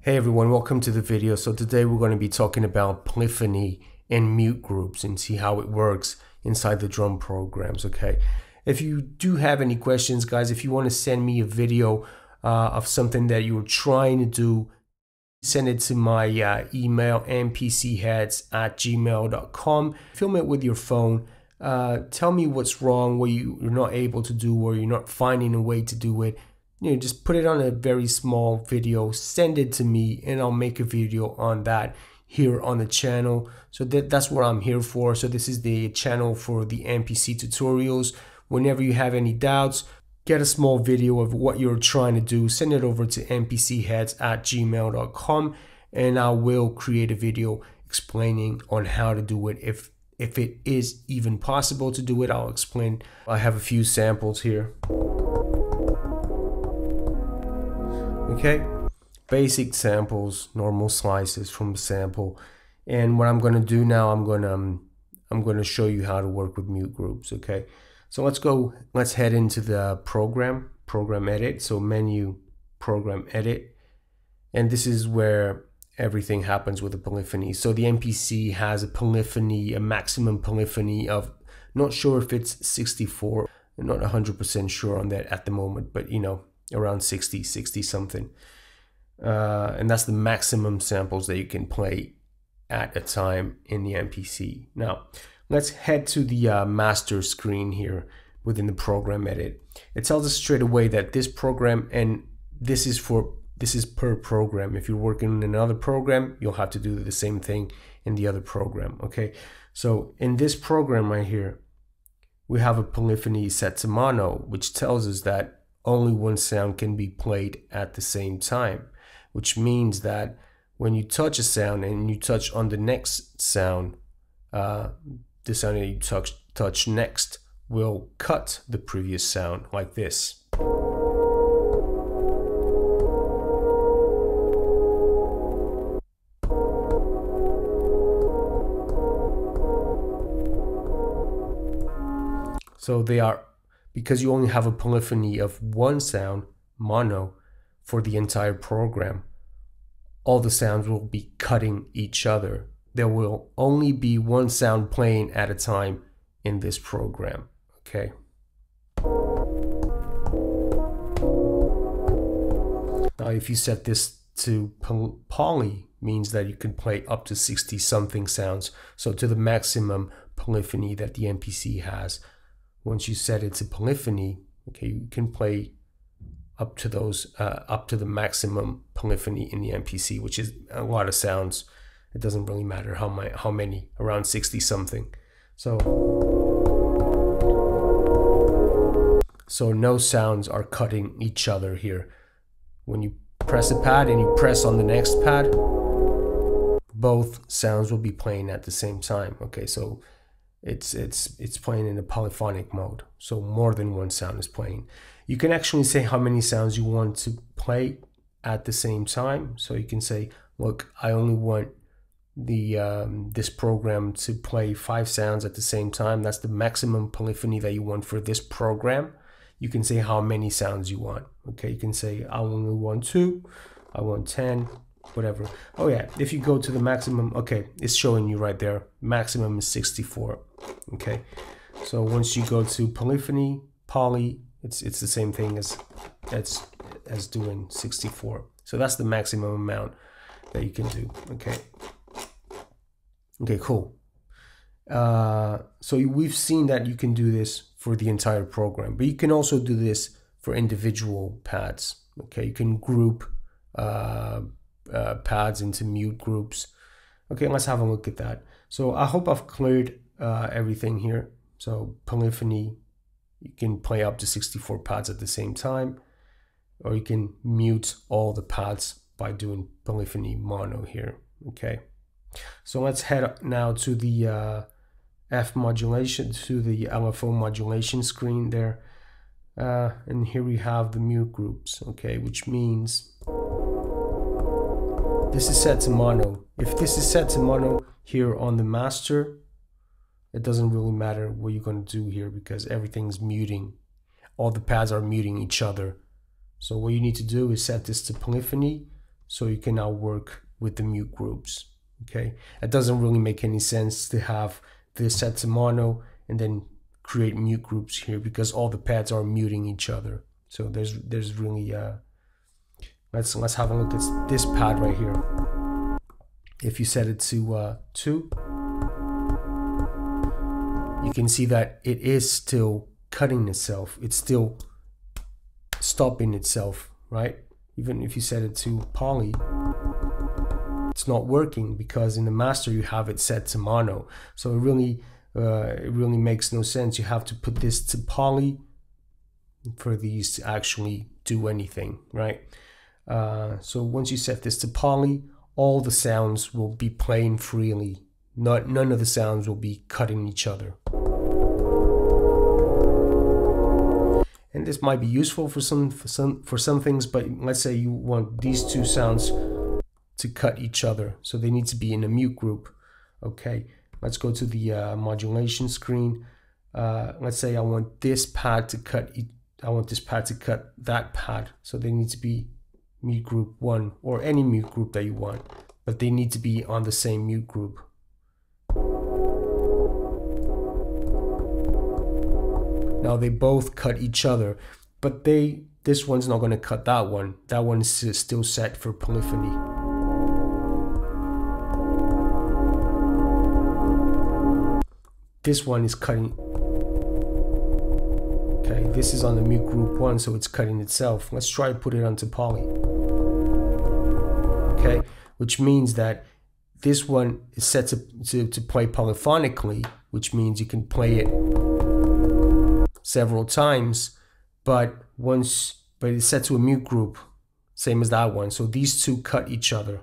Hey everyone, welcome to the video. So today we're going to be talking about polyphony and mute groups and see how it works inside the drum programs. Okay, if you do have any questions, guys, if you want to send me a video of something that you're trying to do, send it to my email mpcheads@gmail.com. Film it with your phone. Tell me what's wrong, what you're not able to do, or you're not finding a way to do it. Just put it on a very small video, send it to me, and I'll make a video on that here on the channel. So that's what I'm here for. So this is the channel for the Mpc tutorials. Whenever you have any doubts, get a small video of what you're trying to do, send it over to mpcheads@gmail.com, and I will create a video explaining on how to do it. If it is even possible to do it, I'll explain. I have a few samples here. Okay, basic samples, normal slices from the sample. And what I'm going to do now, I'm going to show you how to work with mute groups. Okay, so let's head into the program edit. So menu, program edit, and this is where everything happens with the polyphony. So the MPC has a polyphony, a maximum polyphony of, not sure if it's 64, I'm not 100% sure on that at the moment, but around 60 something, and that's the maximum samples that you can play at a time in the MPC. Now let's head to the master screen here within the program edit. It tells us straight away that this program, and this is per program. If you're working in another program, you'll have to do the same thing in the other program. Okay, so in this program right here, we have a polyphony set to mono, which tells us that only one sound can be played at the same time, which means that when you touch a sound and you touch on the next sound, the sound that you touch next will cut the previous sound like this. So they are, because you only have a polyphony of one sound, mono, for the entire program, all the sounds will be cutting each other. There will only be one sound playing at a time in this program. Okay. Now if you set this to poly, means that you can play up to 60 something sounds, so to the maximum polyphony that the MPC has. Once you set it to polyphony, okay, you can play up to those, up to the maximum polyphony in the MPC, which is a lot of sounds. It doesn't really matter how many, around 60 something. So no sounds are cutting each other here. When you press a pad and you press on the next pad, both sounds will be playing at the same time. Okay, so it's playing in a polyphonic mode, so more than one sound is playing. You can actually say how many sounds you want to play at the same time. So you can say, look, I only want the this program to play 5 sounds at the same time. That's the maximum polyphony that you want for this program. You can say how many sounds you want. Okay, you can say I only want 2, I want 10, whatever. Oh yeah, if you go to the maximum, okay, it's showing you right there, maximum is 64. Okay, so once you go to polyphony, poly, it's the same thing as doing 64. So that's the maximum amount that you can do. Okay, cool. So we've seen that you can do this for the entire program, but you can also do this for individual pads. Okay, you can group pads into mute groups. Okay, let's have a look at that. So I hope I've cleared everything here. So polyphony, you can play up to 64 pads at the same time, or you can mute all the pads by doing polyphony mono here. Okay, so let's head now to the F modulation, to the LFO modulation screen there, and here we have the mute groups. Okay, which means this is set to mono. If this is set to mono here on the master, it doesn't really matter what you're going to do here because everything's muting. All the pads are muting each other. So what you need to do is set this to polyphony so you can now work with the mute groups. Okay, it doesn't really make any sense to have this set to mono and then create mute groups here, because all the pads are muting each other. So there's really let's have a look at this pad right here. If you set it to 2, you can see that it is still cutting itself. It's still stopping itself, right? Even if you set it to poly, it's not working because in the master you have it set to mono. So it really makes no sense. You have to put this to poly for these to actually do anything, right? So once you set this to poly, all the sounds will be playing freely. None of the sounds will be cutting each other. And this might be useful for some things, but let's say you want these two sounds to cut each other, so they need to be in a mute group. Okay, let's go to the modulation screen. Let's say I want this pad to cut. I want this pad to cut that pad, so they need to be mute group 1 or any mute group that you want, but they need to be on the same mute group. Now they both cut each other, but this one's not going to cut that one. That one is still set for polyphony. This one is cutting. Okay, this is on the mute group 1, so it's cutting itself. Let's try to put it onto poly. Okay, which means that this one is set to play polyphonically, which means you can play it several times, but it's set to a mute group, same as that one. So these two cut each other.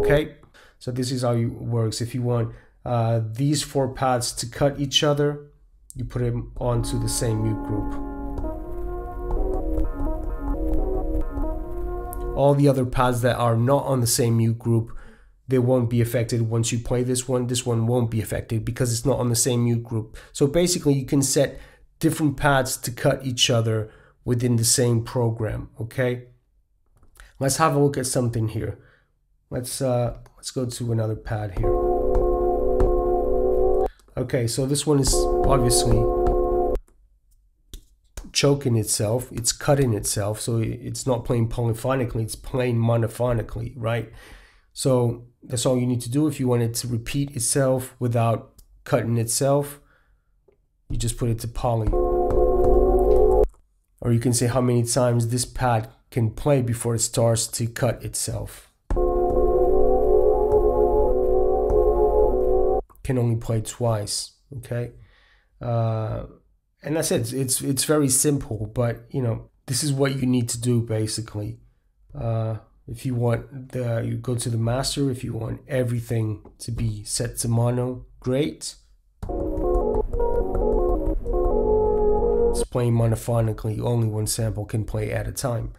Okay, so this is how it works. If you want these 4 pads to cut each other, you put them onto the same mute group. All the other pads that are not on the same mute group, they won't be affected once you play this one. This one won't be affected because it's not on the same mute group. So basically you can set different pads to cut each other within the same program. Okay, let's have a look at something here. Let's go to another pad here. Okay, so this one is obviously choking itself, it's cutting itself, so it's not playing polyphonically, it's playing monophonically, right? So that's all you need to do. If you want it to repeat itself without cutting itself, you just put it to poly. Or you can say how many times this pad can play before it starts to cut itself. Can only play twice, okay? And that's it. It's very simple, but you know, this is what you need to do basically. If you want you go to the master. If you want everything to be set to mono, great. It's playing monophonically. Only one sample can play at a time.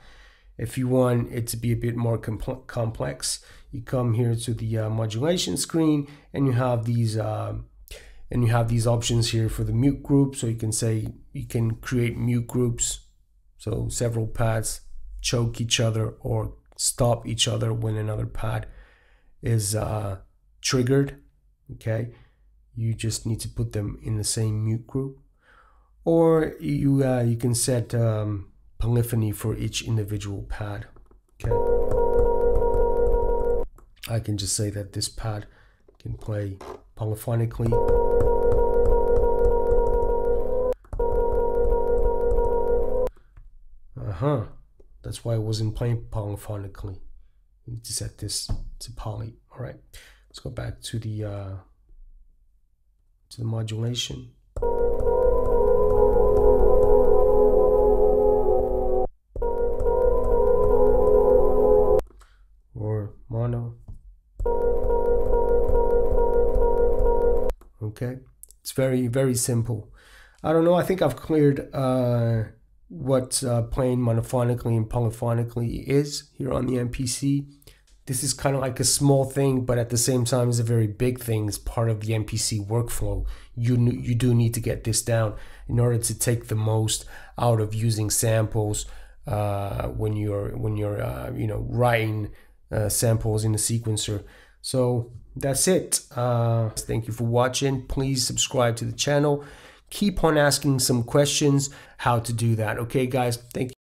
If you want it to be a bit more complex, you come here to the modulation screen, and you have these options here for the mute group. So you can say you can create mute groups, so several pads choke each other or stop each other when another pad is triggered. Okay, you just need to put them in the same mute group, or you can set polyphony for each individual pad. Okay, I can just say that this pad can play polyphonically. That's why I wasn't playing polyphonically. You need to set this to poly. All right, let's go back to the modulation. Or mono. Okay, it's very, very simple. I don't know, I think I've cleared what playing monophonically and polyphonically is here on the Mpc This is kind of like a small thing, but at the same time is a very big thing. It's part of the MPC workflow. You do need to get this down in order to take the most out of using samples when you're writing samples in the sequencer. So that's it. Thank you for watching. Please subscribe to the channel. Keep on asking some questions how to do that. Okay, guys. Thank you.